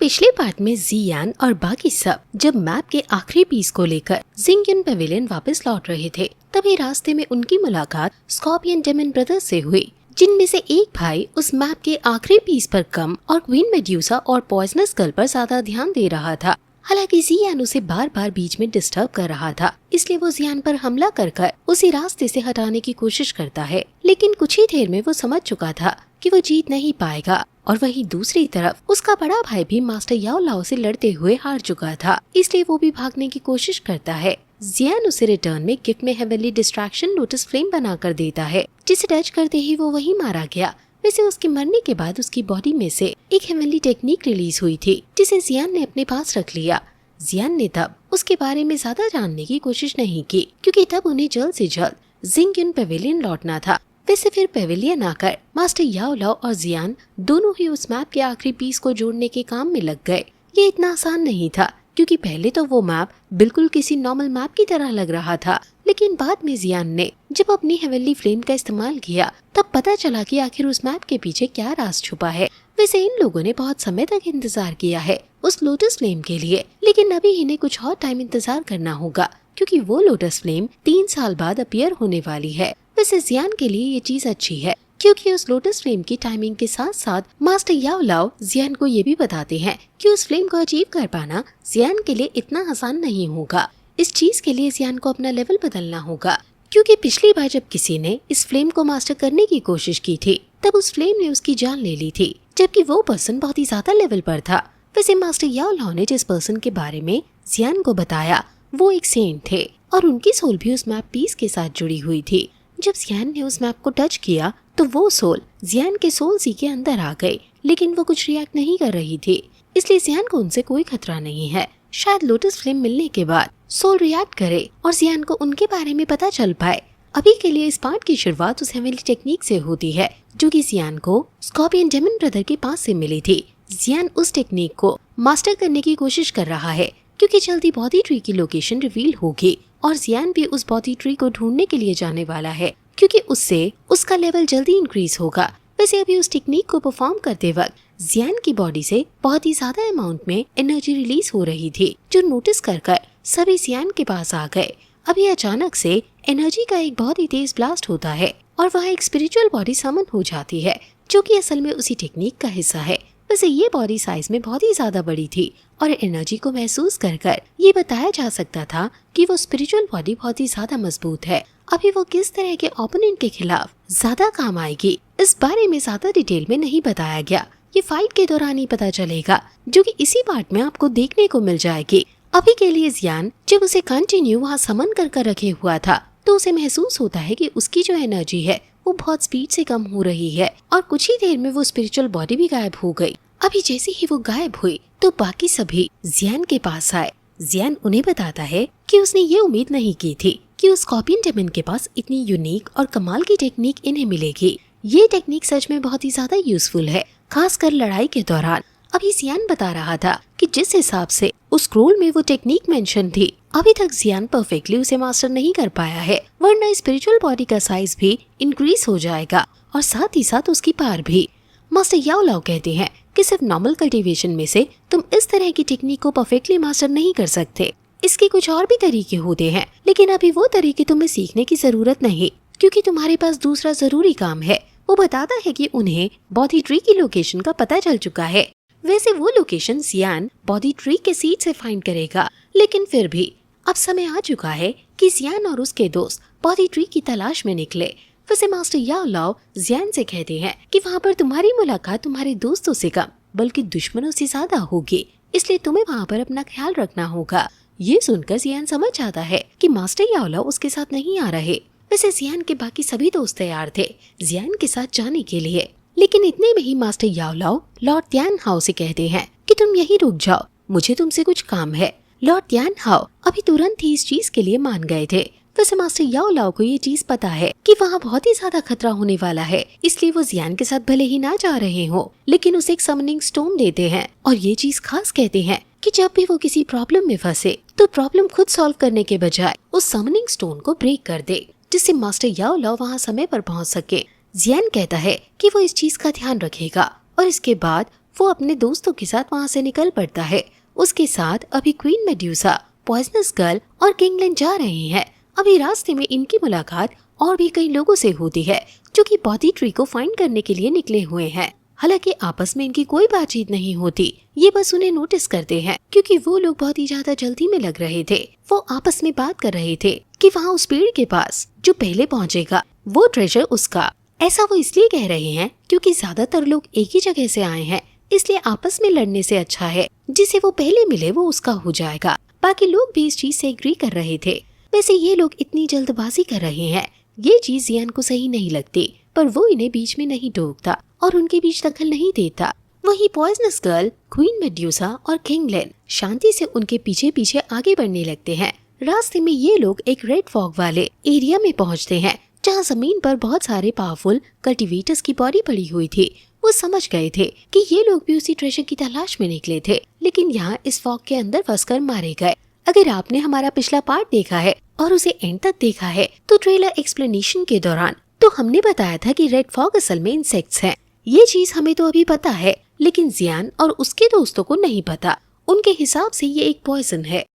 पिछले पार्ट में जियान और बाकी सब जब मैप के आखिरी पीस को लेकर जिंगयुन पेविलियन वापस लौट रहे थे, तभी रास्ते में उनकी मुलाकात स्कॉर्पियन डेमन ब्रदर्स से हुई, जिनमें से एक भाई उस मैप के आखिरी पीस पर कम और क्वीन मेड्यूसा और पॉइजनस गर्ल पर ज्यादा ध्यान दे रहा था। हालांकि जियान उसे बार बार बीच में डिस्टर्ब कर रहा था, इसलिए वो जियान पर हमला कर उसी रास्ते से हटाने की कोशिश करता है, लेकिन कुछ ही देर में वो समझ चुका था कि वो जीत नहीं पाएगा। और वहीं दूसरी तरफ उसका बड़ा भाई भी मास्टर याओ लाओ से लड़ते हुए हार चुका था, इसलिए वो भी भागने की कोशिश करता है। जियान उसे रिटर्न में गिफ्ट में हेवनली डिस्ट्रैक्शन लोटस फ्लेम बना कर देता है, जिसे टच करते ही वो वहीं मारा गया। वैसे उसके मरने के बाद उसकी बॉडी में से एक हेवनली टेक्निक रिलीज हुई थी, जिसे जियान ने अपने पास रख लिया। जियान ने तब उसके बारे में ज्यादा जानने की कोशिश नहीं की, क्योंकि तब उन्हें जल्द से जल्द जिंगयुन पेविलियन लौटना था। वैसे फिर पेविलियन आकर मास्टर याओ लाओ और जियान दोनों ही उस मैप के आखिरी पीस को जोड़ने के काम में लग गए। ये इतना आसान नहीं था, क्योंकि पहले तो वो मैप बिल्कुल किसी नॉर्मल मैप की तरह लग रहा था, लेकिन बाद में जियान ने जब अपनी हेवनली फ्लेम का इस्तेमाल किया तब पता चला कि आखिर उस मैप के पीछे क्या राज छुपा है। वैसे इन लोगों ने बहुत समय तक इंतजार किया है उस लोटस फ्लेम के लिए, लेकिन अभी इन्हें कुछ और टाइम इंतजार करना होगा, क्योंकि वो लोटस फ्लेम 3 साल बाद अपीयर होने वाली है। वैसे जियान के लिए ये चीज अच्छी है, क्योंकि उस लोटस फ्लेम की टाइमिंग के साथ साथ मास्टर याओ लाओ जियान को ये भी बताते हैं कि उस फ्लेम को अचीव कर पाना जियान के लिए इतना आसान नहीं होगा। इस चीज के लिए जियान को अपना लेवल बदलना होगा, क्योंकि पिछली बार जब किसी ने इस फ्लेम को मास्टर करने की कोशिश की थी तब उस फ्लेम ने उसकी जान ले ली थी, जबकि वो पर्सन बहुत ही ज्यादा लेवल पर था। वैसे मास्टर याओ लाओ ने जिस पर्सन के बारे में जियान को बताया वो एक सेंट थे, और उनकी सोल भी उस मैप पीस के साथ जुड़ी हुई थी। जब जियान ने उस मैप को टच किया तो वो सोल जियान के सोल सी के अंदर आ गई, लेकिन वो कुछ रिएक्ट नहीं कर रही थी, इसलिए जियान को उनसे कोई खतरा नहीं है। शायद लोटस फ्लेम मिलने के बाद सोल रिएक्ट करे और जियान को उनके बारे में पता चल पाए। अभी के लिए इस पार्ट की शुरुआत उस हेवनली टेक्निक से होती है, जो कि जियान को स्कॉर्पियन डेमन ब्रदर के पास से मिली थी। जियान उस टेक्निक को मास्टर करने की कोशिश कर रहा है, क्योंकि जल्दी बॉडी ट्री की लोकेशन रिवील होगी और जियान भी उस बॉडी ट्री को ढूंढने के लिए जाने वाला है, क्योंकि उससे उसका लेवल जल्दी इंक्रीज होगा। वैसे अभी उस टेक्निक को परफॉर्म करते वक्त जियान की बॉडी से बहुत ही ज्यादा अमाउंट में एनर्जी रिलीज हो रही थी, जो नोटिस कर सभी जियान के पास आ गए। अभी अचानक से एनर्जी का एक बहुत ही तेज ब्लास्ट होता है और वहाँ एक स्पिरिचुअल बॉडी समन हो जाती है, जो कि असल में उसी टेक्निक का हिस्सा है। वैसे ये बॉडी साइज में बहुत ही ज्यादा बड़ी थी और एनर्जी को महसूस कर ये बताया जा सकता था कि वो स्पिरिचुअल बॉडी बहुत ही ज्यादा मजबूत है। अभी वो किस तरह के ओपोनेंट के खिलाफ ज्यादा काम आएगी, इस बारे में ज्यादा डिटेल में नहीं बताया गया। ये फाइट के दौरान ही पता चलेगा, जो कि इसी पार्ट में आपको देखने को मिल जाएगी। अभी के लिए जियान जब उसे कंटिन्यू वहाँ समन कर रखे हुआ था, तो उसे महसूस होता है कि उसकी जो एनर्जी है वो बहुत स्पीड से कम हो रही है, और कुछ ही देर में वो स्पिरिचुअल बॉडी भी गायब हो गई। अभी जैसे ही वो गायब हुई तो बाकी सभी जियान के पास आए। जियान उन्हें बताता है कि उसने ये उम्मीद नहीं की थी कि उस स्कॉर्पियन डेमन के पास इतनी यूनिक और कमाल की टेक्निक इन्हें मिलेगी। ये टेक्निक सच में बहुत ही ज्यादा यूजफुल है, खासकर लड़ाई के दौरान। अभी जियान बता रहा था कि जिस हिसाब से उस स्क्रोल में वो टेक्निक मेंशन थी, अभी तक जियान परफेक्टली उसे मास्टर नहीं कर पाया है, वरना स्पिरिचुअल बॉडी का साइज भी इंक्रीज हो जाएगा और साथ ही साथ उसकी पावर भी। मास्टर याओ लाओ कहते हैं कि सिर्फ नॉर्मल कल्टीवेशन में से तुम इस तरह की टेक्निक को परफेक्टली मास्टर नहीं कर सकते, इसके कुछ और भी तरीके होते हैं, लेकिन अभी वो तरीके तुम्हें सीखने की जरूरत नहीं, क्योंकि तुम्हारे पास दूसरा जरूरी काम है। वो बताता है कि उन्हें बॉडी ट्री की लोकेशन का पता चल चुका है। वैसे वो लोकेशन जियान बॉडी ट्री के सीड से फाइंड करेगा, लेकिन फिर भी अब समय आ चुका है कि जियान और उसके दोस्त बॉडी ट्री की तलाश में निकले। वैसे मास्टर याओ लाओ जियान से कहते हैं कि वहाँ पर तुम्हारी मुलाकात तुम्हारे दोस्तों से कम बल्कि दुश्मनों से ज्यादा होगी, इसलिए तुम्हें वहाँ पर अपना ख्याल रखना होगा। ये सुनकर जियान समझ जाता है कि मास्टर याओ लाओ उसके साथ नहीं आ रहे। वैसे जियान के बाकी सभी दोस्त तैयार थे जियान के साथ जाने के लिए, लेकिन इतने में ही मास्टर याओ लाओ लॉर्ड त्यान हाओ से कहते हैं कि तुम यहीं रुक जाओ, मुझे तुमसे कुछ काम है। लॉर्ड त्यान हाओ अभी तुरंत ही इस चीज के लिए मान गए थे। वैसे मास्टर याओ लाओ को ये चीज पता है कि वहाँ बहुत ही ज्यादा खतरा होने वाला है, इसलिए वो जियान के साथ भले ही ना जा रहे हो, लेकिन उसे एक समनिंग स्टोन देते हैं और ये चीज खास कहते हैं कि जब भी वो किसी प्रॉब्लम में फंसे तो प्रॉब्लम खुद सॉल्व करने के बजाय उस समनिंग स्टोन को ब्रेक कर दे, जिससे मास्टर याओ लाओ वहाँ समय पर पहुँच सके। जियान कहता है कि वो इस चीज का ध्यान रखेगा और इसके बाद वो अपने दोस्तों के साथ वहाँ से निकल पड़ता है। उसके साथ अभी क्वीन मेड्यूसा, पॉइजनस गर्ल और किंगलैंड जा रहे हैं। अभी रास्ते में इनकी मुलाकात और भी कई लोगों से होती है जो कि बॉडी ट्री को फाइंड करने के लिए निकले हुए हैं। हालांकि आपस में इनकी कोई बातचीत नहीं होती, ये बस उन्हें नोटिस करते हैं क्योंकि वो लोग बहुत ही ज्यादा जल्दी में लग रहे थे। वो आपस में बात कर रहे थे कि वहाँ उस पेड़ के पास जो पहले पहुँचेगा वो ट्रेजर उसका। ऐसा वो इसलिए कह रहे हैं क्योंकि ज्यादातर लोग एक ही जगह से आए हैं, इसलिए आपस में लड़ने से अच्छा है जिसे वो पहले मिले वो उसका हो जाएगा। बाकी लोग भी इस चीज से एग्री कर रहे थे। वैसे ये लोग इतनी जल्दबाजी कर रहे हैं, ये चीज जियान को सही नहीं लगती, पर वो इन्हें बीच में नहीं टोकता और उनके बीच दखल नहीं देता। वहीं पॉइजनस गर्ल, क्वीन मेड्यूसा और किंगलैंड शांति से उनके पीछे पीछे आगे बढ़ने लगते हैं। रास्ते में ये लोग एक रेड फॉग वाले एरिया में पहुंचते हैं जहां जमीन पर बहुत सारे पावरफुल कल्टीवेटर्स की बॉडी पड़ी हुई थी। वो समझ गए थे कि ये लोग भी उसी ट्रेजर की तलाश में निकले थे, लेकिन यहाँ इस फॉग के अंदर फंसकर मारे गए। अगर आपने हमारा पिछला पार्ट देखा है और उसे एंड तक देखा है तो ट्रेलर एक्सप्लेनेशन के दौरान तो हमने बताया था कि रेड फॉग असल में इंसेक्ट्स हैं। ये चीज हमें तो अभी पता है, लेकिन जियान और उसके दोस्तों को नहीं पता। उनके हिसाब से ये एक पॉइजन है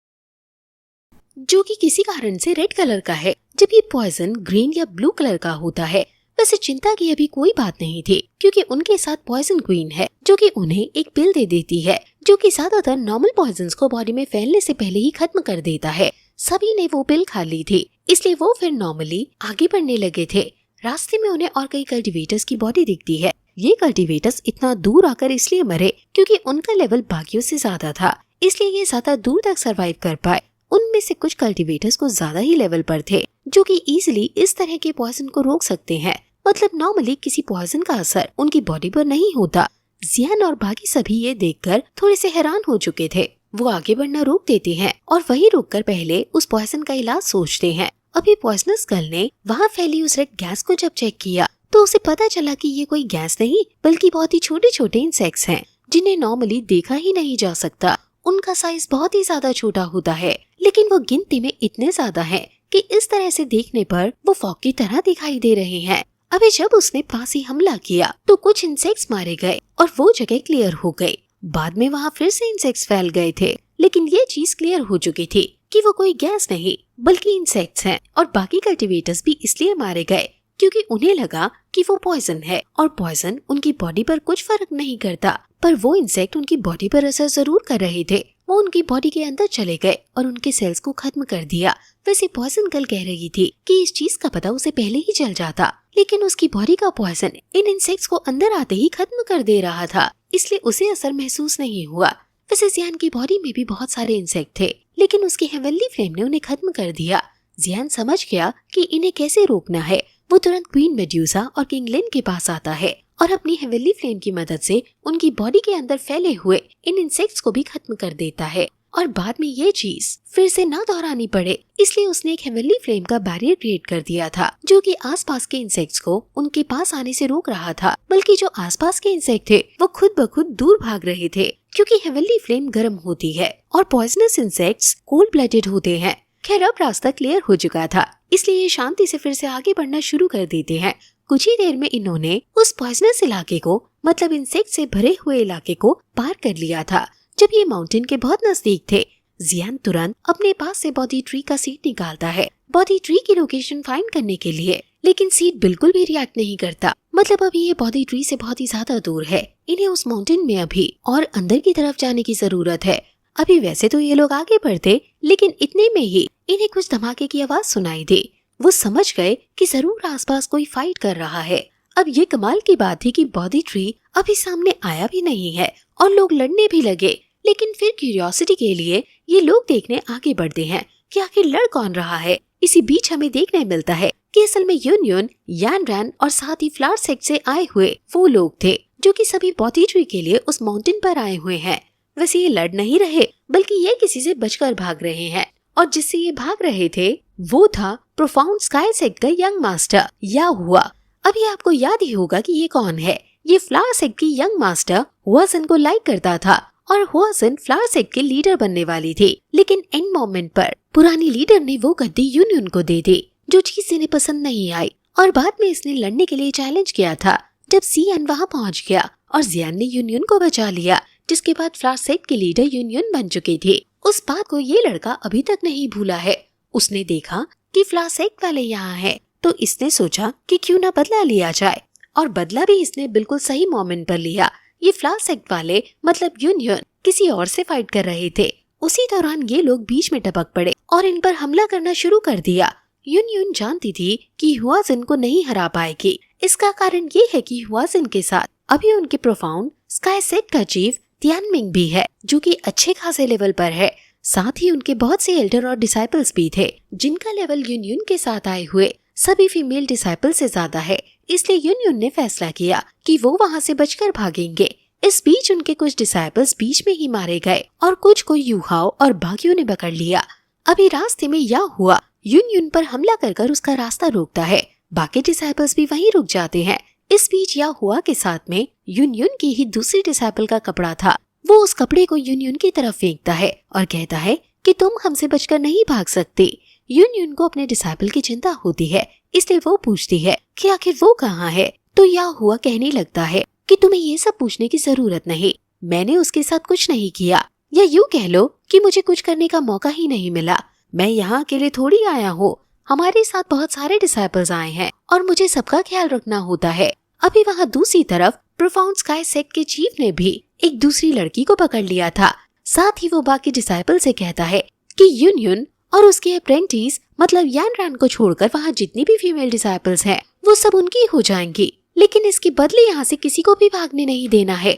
जो कि किसी कारण से रेड कलर का है, जब ये पॉइजन ग्रीन या ब्लू कलर का होता है। वैसे चिंता की अभी कोई बात नहीं थी क्योंकि उनके साथ पॉइजन क्वीन है जो कि उन्हें एक पिल दे देती है जो कि ज्यादातर नॉर्मल पॉइजन्स को बॉडी में फैलने से पहले ही खत्म कर देता है। सभी ने वो पिल खा ली थी, इसलिए वो फिर नॉर्मली आगे बढ़ने लगे थे। रास्ते में उन्हें और कई कल्टीवेटर्स की बॉडी दिखती है। ये कल्टीवेटर्स इतना दूर आकर इसलिए मरे क्योंकि उनका लेवल बाकियों से ज्यादा था, इसलिए ये ज्यादा दूर तक सरवाइव कर पाए। उनमें से कुछ कल्टीवेटर्स को ज्यादा ही लेवल पर थे जो कि इजीली इस तरह के पॉइजन को रोक सकते हैं। मतलब नॉर्मली किसी पॉइजन का असर उनकी बॉडी पर नहीं होता। जियान और बाकी सभी ये देखकर थोड़े से हैरान हो चुके थे। वो आगे बढ़ना रोक देते हैं और वहीं रुककर पहले उस पॉइजन का इलाज सोचते हैं। अभी पॉइजनस गर्ल ने वहाँ फैली उस रेड गैस को जब चेक किया तो उसे पता चला कि ये कोई गैस नहीं बल्कि बहुत ही छोटे छोटे इंसेक्ट्स हैं जिन्हें नॉर्मली देखा ही नहीं जा सकता। उनका साइज बहुत ही ज्यादा छोटा होता है, लेकिन वो गिनती में इतने ज्यादा हैं कि इस तरह से देखने पर वो फॉग की तरह दिखाई दे रहे हैं। अभी जब उसने पास ही हमला किया तो कुछ इंसेक्ट्स मारे गए और वो जगह क्लियर हो गई। बाद में वहाँ फिर से इंसेक्ट्स फैल गए थे, लेकिन ये चीज क्लियर हो चुकी थी कि वो कोई गैस नहीं बल्कि इंसेक्ट्स हैं। और बाकी कल्टीवेटर्स भी इसलिए मारे गए क्योंकि उन्हें लगा कि वो पॉइजन है और पॉइजन उनकी बॉडी पर कुछ फर्क नहीं करता, पर वो इंसेक्ट उनकी बॉडी पर असर जरूर कर रहे थे। वो उनकी बॉडी के अंदर चले गए और उनके सेल्स को खत्म कर दिया। वैसे पॉइजन गर्ल कह रही थी कि इस चीज का पता उसे पहले ही चल जाता, लेकिन उसकी बॉडी का पॉइजन इन इंसेक्ट्स को अंदर आते ही खत्म कर दे रहा था, इसलिए उसे असर महसूस नहीं हुआ। वैसे जियान की बॉडी में भी बहुत सारे इंसेक्ट थे, लेकिन उसकी हेवनली फ्लेम ने उन्हें खत्म कर दिया। जियान समझ गया कि इन्हें कैसे रोकना है। वो तुरंत क्वीन मेड्यूसा और किंगलैंड के पास आता है और अपनी हेवनली फ्लेम की मदद से उनकी बॉडी के अंदर फैले हुए इन इंसेक्ट्स को भी खत्म कर देता है। और बाद में ये चीज फिर से ना दोहरानी पड़े, इसलिए उसने एक हेवनली फ्लेम का बैरियर क्रिएट कर दिया था जो कि आसपास के इंसेक्ट्स को उनके पास आने से रोक रहा था, बल्कि जो आसपास के इंसेक्ट थे वो खुद ब खुद दूर भाग रहे थे क्योंकि हेवनली फ्लेम गर्म होती है और पॉइजनस इंसेक्ट्स कोल्ड ब्लडेड होते हैं। खैर अब रास्ता क्लियर हो चुका था, इसलिए ये शांति से फिर से आगे बढ़ना शुरू कर देते हैं। कुछ ही देर में इन्होंने उस पॉइजनस इलाके को, मतलब इंसेक्ट से भरे हुए इलाके को पार कर लिया था। जब ये माउंटेन के बहुत नजदीक थे, जियान तुरंत अपने पास से बॉडी ट्री का सीड निकालता है बॉडी ट्री की लोकेशन फाइंड करने के लिए, लेकिन सीड बिल्कुल भी रिएक्ट नहीं करता। मतलब अभी ये बॉडी ट्री से बहुत ही ज्यादा दूर है। इन्हें उस माउंटेन में अभी और अंदर की तरफ जाने की जरूरत है। अभी वैसे तो ये लोग आगे बढ़ते, लेकिन इतने में ही इन्हें कुछ धमाके की आवाज सुनाई दी। वो समझ गए कि जरूर आसपास कोई फाइट कर रहा है। अब ये कमाल की बात थी कि बॉडी ट्री अभी सामने आया भी नहीं है और लोग लड़ने भी लगे, लेकिन फिर क्यूरियोसिटी के लिए ये लोग देखने आगे बढ़ते हैं कि आखिर लड़ कौन रहा है। इसी बीच हमें देखने मिलता है कि असल में यूनियन, यानरैन और साथ ही फ्लावर सेक्ट से आए हुए वो लोग थे जो कि सभी बॉडी ट्री के लिए उस माउंटेन पर आए हुए हैं। वैसे ये लड़ नहीं रहे बल्कि ये किसी से बचकर भाग रहे हैं, और जिससे ये भाग रहे थे वो था प्रोफाउंड स्काई सेक्ट का यंग मास्टर या हुआ। अभी आपको याद ही होगा कि ये कौन है। ये फ्लावर सेक्ट की यंग मास्टर हुआसन को लाइक करता था और हुआसन फ्लावर सेक्ट के लीडर बनने वाली थी, लेकिन एंड मोमेंट पर पुरानी लीडर ने वो गद्दी यूनियन को दे दी, जो चीज इन्हें पसंद नहीं आई। और बाद में इसने लड़ने के लिए चैलेंज किया था। जब सीएन वहाँ पहुँच गया और जियान ने यूनियन को बचा लिया, जिसके बाद फ्लावर सेक्ट के लीडर यूनियन बन चुके थे। उस बात को ये लड़का अभी तक नहीं भूला है। उसने देखा कि फ्लावर सेक्ट वाले यहाँ हैं, तो इसने सोचा कि क्यों ना बदला लिया जाए, और बदला भी इसने बिल्कुल सही मोमेंट पर लिया। ये फ्लावर सेक्ट वाले मतलब यूनियन किसी और से फाइट कर रहे थे। उसी दौरान ये लोग बीच में टपक पड़े और इन पर हमला करना शुरू कर दिया। यूनियन जानती थी कि हुआजिन को नहीं हरा पाएगी। इसका कारण ये है कि हुआजिन के साथ अभी उनके प्रोफाउंड स्काई सेक्ट का चीफ तियानमिंग भी है, जो कि अच्छे खासे लेवल पर है। साथ ही उनके बहुत से एल्डर और डिसाइपल्स भी थे, जिनका लेवल यूनियन के साथ आए हुए सभी फीमेल डिसाइपल से ज्यादा है। इसलिए यूनियन ने फैसला किया कि वो वहाँ से बचकर भागेंगे। इस बीच उनके कुछ डिसाइपल्स बीच में ही मारे गए और कुछ को यूहाओ और बागियों ने पकड़ लिया। अभी रास्ते में या हुआ यूनियन पर हमला कर उसका रास्ता रोकता है। बाकी डिसाइपल्स भी वहीं रुक जाते हैं। इस बीच या हुआ के साथ में यूनियन की ही दूसरी डिसाइपल का कपड़ा था। वो उस कपड़े को यूनियन की तरफ फेंकता है और कहता है कि तुम हमसे बचकर नहीं भाग सकते। यूनियन को अपने डिसाइपल की चिंता होती है, इसलिए वो पूछती है कि आखिर वो कहाँ है। तो या हुआ कहने लगता है कि तुम्हें ये सब पूछने की जरूरत नहीं, मैंने उसके साथ कुछ नहीं किया, या यूँ कह लो कि मुझे कुछ करने का मौका ही नहीं मिला। मैं यहाँ अकेले थोड़ी आया हूँ, हमारे साथ बहुत सारे डिसाइपल्स आए हैं और मुझे सबका ख्याल रखना होता है। अभी वहाँ दूसरी तरफ प्रोफाउंड स्काई सेक्ट के चीफ ने भी एक दूसरी लड़की को पकड़ लिया था। साथ ही वो बाकी डिसाइपल से कहता है कि यूनियन और उसके अप्रेंटिस मतलब यान रैन को छोड़कर वहाँ जितनी भी फीमेल डिसाइपल्स हैं वो सब उनकी हो जाएंगी, लेकिन इसके बदले यहाँ से किसी को भी भागने नहीं देना है।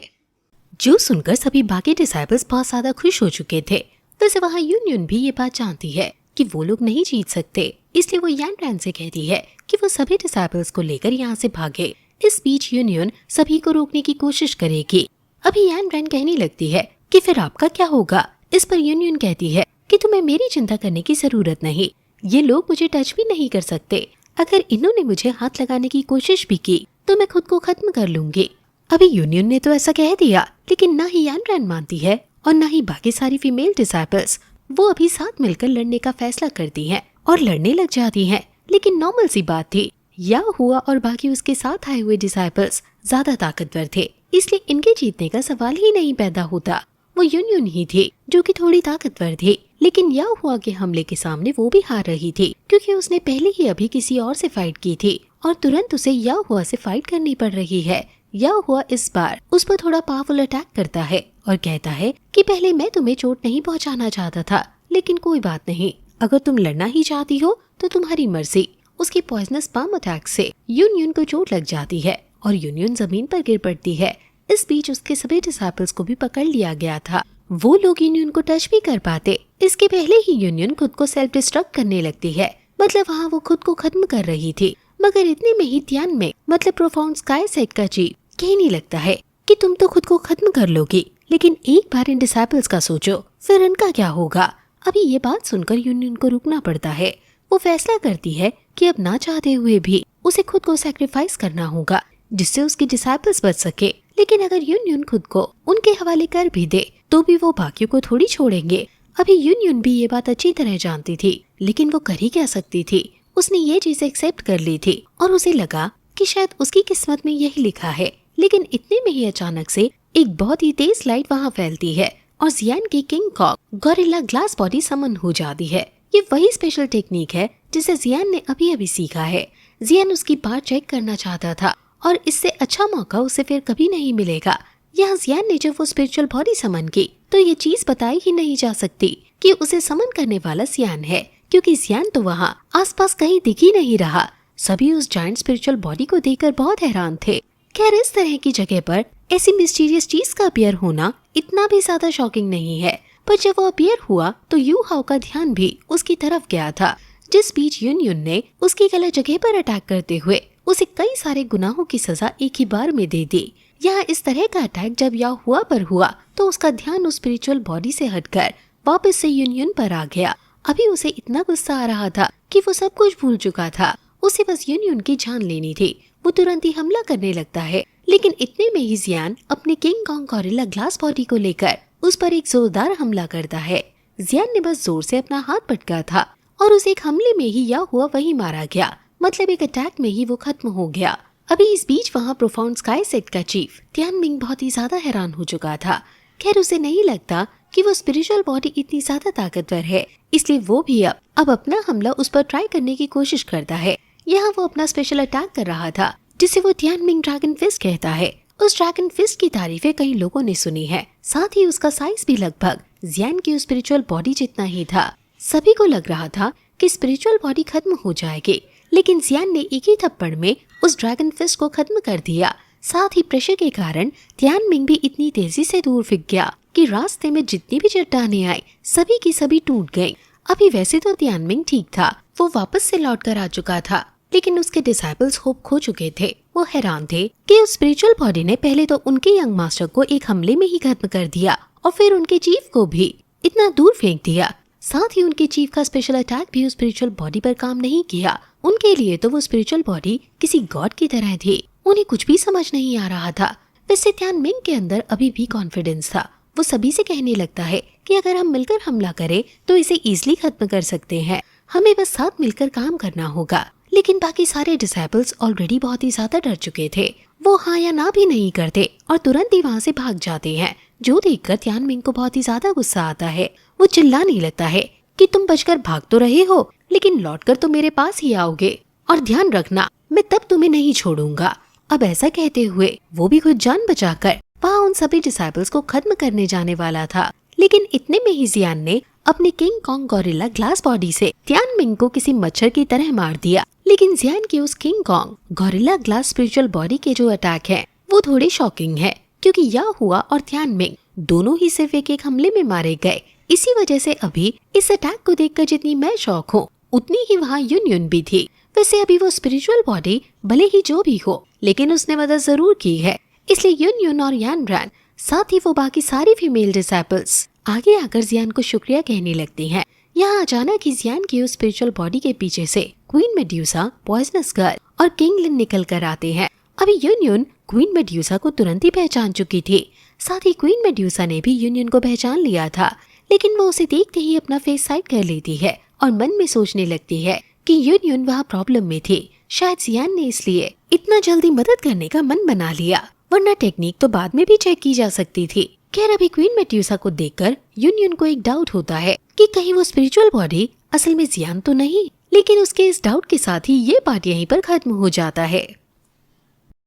जो सुनकर सभी बाकी डिसाइपल्स बहुत ज्यादा खुश हो चुके थे। वैसे वहाँ यूनियन भी ये बात जानती है कि वो लोग नहीं जीत सकते, इसलिए वो यान रैन से कहती है कि वो सभी डिसाइपल्स को लेकर यहाँ से भागे। इस बीच यूनियन सभी को रोकने की कोशिश करेगी। अभी यान रैन कहने लगती है कि फिर आपका क्या होगा। इस पर यूनियन कहती है कि तुम्हें मेरी चिंता करने की जरूरत नहीं, ये लोग मुझे टच भी नहीं कर सकते। अगर इन्होंने मुझे हाथ लगाने की कोशिश भी की तो मैं खुद को खत्म कर लूंगी। अभी यूनियन ने तो ऐसा कह दिया, लेकिन ना ही यान रैन मानती है और ना ही बाकी सारी फीमेल डिसाइपल्स। वो अभी साथ मिलकर लड़ने का फैसला करती हैं और लड़ने लग जाती हैं। लेकिन नॉर्मल सी बात थी, या हुआ और बाकी उसके साथ आए हुए डिसाइपल्स ज्यादा ताकतवर थे, इसलिए इनके जीतने का सवाल ही नहीं पैदा होता। वो यूनियन ही थी जो कि थोड़ी ताकतवर थी, लेकिन या हुआ के हमले के सामने वो भी हार रही थी, क्योंकि उसने पहले ही अभी किसी और से फाइट की थी और तुरंत उसे या हुआ से फाइट करनी पड़ रही है। या हुआ इस बार उस पर थोड़ा पावरफुल अटैक करता है और कहता है कि पहले मैं तुम्हें चोट नहीं पहुंचाना चाहता था, लेकिन कोई बात नहीं, अगर तुम लड़ना ही चाहती हो तो तुम्हारी मर्जी। उसकी पॉइजनस पाम अटैक से यूनियन को चोट लग जाती है और यूनियन जमीन पर गिर पड़ती है। इस बीच उसके सभी डिसाइपल्स को भी पकड़ लिया गया था। वो लोग यूनियन को टच भी कर पाते, इसके पहले ही यूनियन खुद को सेल्फ डिस्ट्रक्ट करने लगती है। मतलब वहाँ वो खुद को खत्म कर रही थी। मगर इतने में ही तियान में मतलब प्रोफाउंड स्काई सेक्ट का चीफ कहने लगता है कि तुम तो खुद को खत्म कर लोगी, लेकिन एक बार इन डिसाइपल्स का सोचो, फिर इनका क्या होगा। अभी ये बात सुनकर यूनियन को रुकना पड़ता है। वो फैसला करती है कि अब ना चाहते हुए भी उसे खुद को सैक्रिफाइस करना होगा, जिससे उसकी डिसाइपल्स बच सके। लेकिन अगर यूनियन खुद को उनके हवाले कर भी दे तो भी वो बाकियों को थोड़ी छोड़ेंगे। अभी यूनियन भी ये बात अच्छी तरह जानती थी, लेकिन वो कर ही क्या सकती थी। उसने ये चीज एक्सेप्ट कर ली थी और उसे लगा कि शायद उसकी किस्मत में यही लिखा है। लेकिन इतने में ही अचानक से एक बहुत ही तेज लाइट वहाँ फैलती है और जियान की किंग कॉक गोरिल्ला ग्लास बॉडी समन हो जाती है। ये वही स्पेशल टेक्निक है जिसे जियान ने अभी अभी सीखा है। जियान उसकी बात चेक करना चाहता था और इससे अच्छा मौका उसे फिर कभी नहीं मिलेगा। यहाँ जियान ने जब वो स्पिरिचुअल बॉडी समन की तो ये चीज बताई ही नहीं जा सकती कि उसे समन करने वाला जियान है, क्योंकि जियान तो वहाँ आसपास कहीं दिख ही नहीं रहा। सभी उस जायंट स्पिरिचुअल बॉडी को देखकर बहुत हैरान थे। खैर, इस तरह की जगह पर ऐसी मिस्टीरियस चीज का अपीयर होना इतना भी ज्यादा शॉकिंग नहीं है। पर जब वो अपीयर हुआ तो यू हाउ का ध्यान भी उसकी तरफ गया था, जिस बीच यूनियन ने उसकी गलत जगह पर अटैक करते हुए उसे कई सारे गुनाहों की सजा एक ही बार में दे दी। यहाँ इस तरह का अटैक जब या हुआ पर हुआ तो उसका ध्यान उस स्पिरिचुअल बॉडी से हटकर वापस से यूनियन पर आ गया। अभी उसे इतना गुस्सा आ रहा था कि वो सब कुछ भूल चुका था। उसे बस यूनियन की जान लेनी थी। वो तुरंत ही हमला करने लगता है, लेकिन इतने में ही जियान अपने king Kong gorilla Glass body को लेकर उस पर एक जोरदार हमला करता है। जियान ने बस जोर से अपना हाथ पटका था और उस एक हमले में ही या हुआ वही मारा गया। मतलब एक अटैक में ही वो खत्म हो गया। अभी इस बीच वहाँ प्रोफाउंड स्काई सेट का चीफ तियानमिंग बहुत ही ज्यादा हैरान हो चुका था। खैर उसे नहीं लगता कि वो स्पिरिचुअल बॉडी इतनी ज्यादा ताकतवर है, इसलिए वो भी अब अपना हमला उस पर ट्राई करने की कोशिश करता है। यहाँ वो अपना स्पेशल अटैक कर रहा था जिसे वो तियानमिंग ड्रैगन फिस्ट कहता है। उस ड्रैगन फिस्ट की तारीफें कई लोगों ने सुनी है, साथ ही उसका साइज भी लगभग जियान की स्पिरिचुअल बॉडी जितना ही था। सभी को लग रहा था कि स्पिरिचुअल बॉडी खत्म हो जाएगी, लेकिन जियान ने एक ही थप्पड़ में उस ड्रैगन फिस्ट को खत्म कर दिया। साथ ही प्रेशर के कारण तियानमिंग भी इतनी तेजी से दूर फेंक गया कि रास्ते में जितनी भी चट्टानें आई सभी की सभी टूट गईं। अभी वैसे तो तियानमिंग ठीक था, वो वापस से लौट कर आ चुका था, लेकिन उसके डिसाइपल्स होप खो चुके थे। वो हैरान थे कि उस स्पिरिचुअल बॉडी ने पहले तो उनके यंग मास्टर को एक हमले में ही खत्म कर दिया और फिर उनके चीफ को भी इतना दूर फेंक दिया। साथ ही उनके चीफ का स्पेशल अटैक भी उस स्पिरिचुअल बॉडी पर काम नहीं किया। उनके लिए तो वो स्पिरिचुअल बॉडी किसी गॉड की तरह थी। उन्हें कुछ भी समझ नहीं आ रहा था। वैसे तियानमिंग के अंदर अभी भी कॉन्फिडेंस था। वो सभी से कहने लगता है कि अगर हम मिलकर हमला करें तो इसे इजीली खत्म कर सकते हैं, हमें बस साथ मिलकर काम करना होगा। लेकिन बाकी सारे डिसाइपल्स ऑलरेडी बहुत ही ज्यादा डर चुके थे। वो हाँ या ना भी नहीं करते और तुरंत ही वहाँ से भाग जाते हैं, जो देखकर तियानमिंग को बहुत ही ज्यादा गुस्सा आता है। वो चिल्लाने लगता है कि तुम बचकर भाग तो रहे हो, लेकिन लौटकर तो मेरे पास ही आओगे, और ध्यान रखना मैं तब तुम्हें नहीं छोड़ूंगा। अब ऐसा कहते हुए वो भी खुद जान बचाकर वहाँ उन सभी डिसाइपल्स को खत्म करने जाने वाला था। लेकिन इतने में ही जियान ने अपने king Kong gorilla Glass body से तियानमिंग को किसी मच्छर की तरह मार दिया। लेकिन जियान की उस king Kong gorilla glass spiritual body के जो अटैक है वो थोड़े शॉकिंग है, क्योंकि या हुआ और तियानमिंग दोनों ही सिर्फ एक हमले में मारे गए। इसी वजह से अभी इस अटैक को देखकर जितनी मैं शॉक हूँ उतनी ही वहाँ यूनियन भी थी। वैसे अभी वो स्पिरिचुअल बॉडी भले ही जो भी हो, लेकिन उसने मदद जरूर की है, इसलिए यूनियन और यानरैन साथ ही वो बाकी सारी फीमेल डिसाइपल्स आगे आकर जियान को शुक्रिया कहने लगती हैं। यहाँ अचानक ही जियान की उस स्पिरिचुअल बॉडी के पीछे से क्वीन मेड्यूसा, पॉइजनस गर्ल और किंग लिन निकल कर आते हैं। अभी यूनियन क्वीन मेड्यूसा को तुरंत ही पहचान चुकी थी। साथ ही क्वीन मेड्यूसा ने भी यूनियन को पहचान लिया था, लेकिन वो उसे देखते ही अपना फेस साइड कर लेती है और मन में सोचने लगती है कि यूनियन वहाँ प्रॉब्लम में थी। शायद जियान ने इसलिए इतना जल्दी मदद करने का मन बना लिया, वरना टेक्निक तो बाद में भी चेक की जा सकती थी। खैर अभी क्वीन मेड्यूसा को देखकर यूनियन को एक डाउट होता है कि कहीं वो स्पिरिचुअल बॉडी असल में जियान तो नहीं। लेकिन उसके इस डाउट के साथ ही ये पार्ट यहीं पर खत्म हो जाता है।